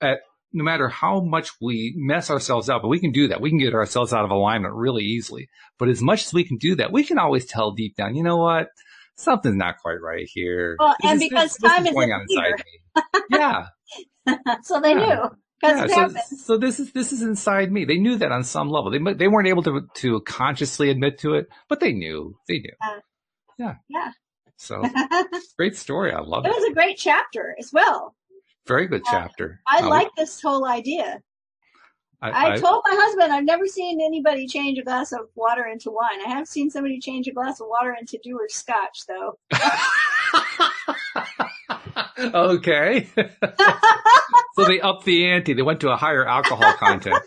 no matter how much we mess ourselves up, but we can do that. We can get ourselves out of alignment really easily. But as much as we can do that, we can always tell deep down, you know what? Something's not quite right here. Well, because time is going on inside me. Yeah. So they knew. So this is inside me. They knew that on some level. They weren't able to consciously admit to it, but they knew. They knew. Yeah. So great story. I love it. It was a great chapter as well. Very good chapter. I like this whole idea. I told my husband I've never seen anybody change a glass of water into wine. I have seen somebody change a glass of water into Dewar's Scotch, though. Okay. So they upped the ante. They went to a higher alcohol content.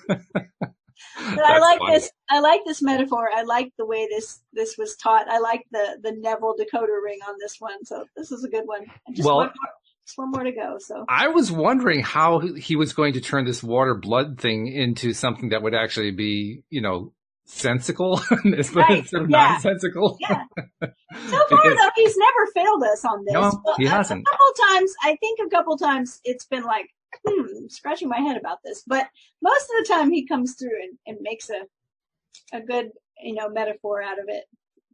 But I like this metaphor. I like the way this was taught. I like the Neville decoder ring on this one. So this is a good one. Just one more to go. So I was wondering how he was going to turn this water blood thing into something that would actually be, sensical instead of nonsensical. Yeah. So far, though, he's never failed us on this. No, he hasn't. A couple times it's been like, scratching my head about this. But most of the time he comes through and makes a good, metaphor out of it.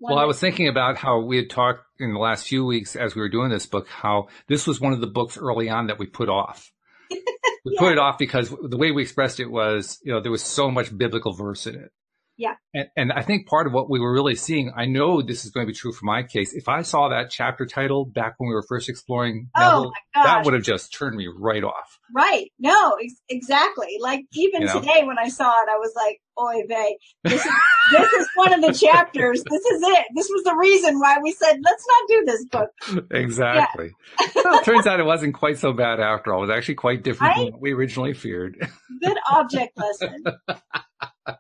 I was thinking about how we had talked in the last few weeks as we were doing this book, how this was one of the books early on that we put off. We put it off because the way we expressed it was, there was so much biblical verse in it. Yeah. And I think part of what we were really seeing, I know this is going to be true for my case. If I saw that chapter title back when we were first exploring Neville, that would have just turned me right off. Right. No, exactly. Like even today when I saw it, I was like, oy vey, this is one of the chapters. This is it. This was the reason why we said, let's not do this book. Exactly. Yeah. Well, it turns out it wasn't quite so bad after all. It was actually quite different from what we originally feared. Good object lesson.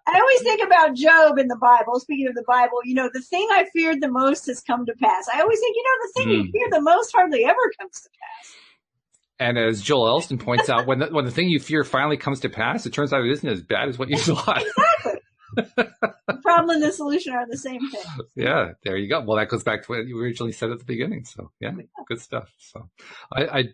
I always think about Job in the Bible. Speaking of the Bible, the thing I feared the most has come to pass. I always think, the thing you fear the most hardly ever comes to pass. And as Joel Elston points out, when the thing you fear finally comes to pass, it turns out it isn't as bad as what you thought. Exactly. The problem and the solution are the same thing. Yeah, there you go. Well, that goes back to what you originally said at the beginning. So yeah, good stuff. So we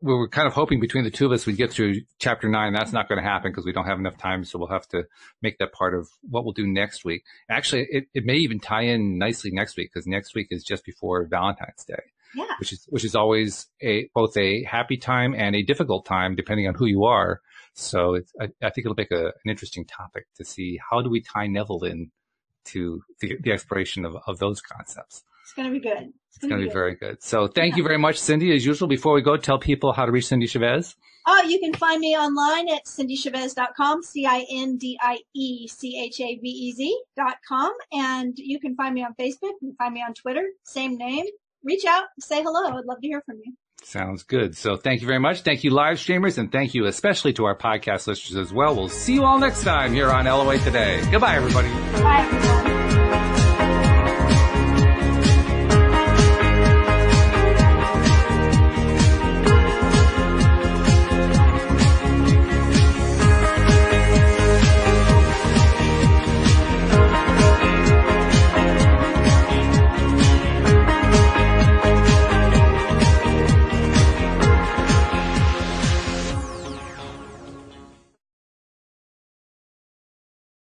were kind of hoping between the two of us we'd get through chapter 9. That's not going to happen because we don't have enough time. So we'll have to make that part of what we'll do next week. Actually, it may even tie in nicely next week because next week is just before Valentine's Day. Yeah. Which is always both a happy time and a difficult time depending on who you are. So I think it'll make an interesting topic to see how do we tie Neville in to the exploration of those concepts. It's going to be good. It's going to be very good. So thank you very much, Cindy. As usual, before we go, tell people how to reach Cindy Chavez. You can find me online at cindychavez.com, CINDIECHAVEZ.com. And you can find me on Facebook. You can find me on Twitter. Same name. Reach out, say hello. I'd love to hear from you. Sounds good. So thank you very much. Thank you, live streamers, and thank you especially to our podcast listeners as well. We'll see you all next time here on LOA Today. Goodbye, everybody. Bye, everyone.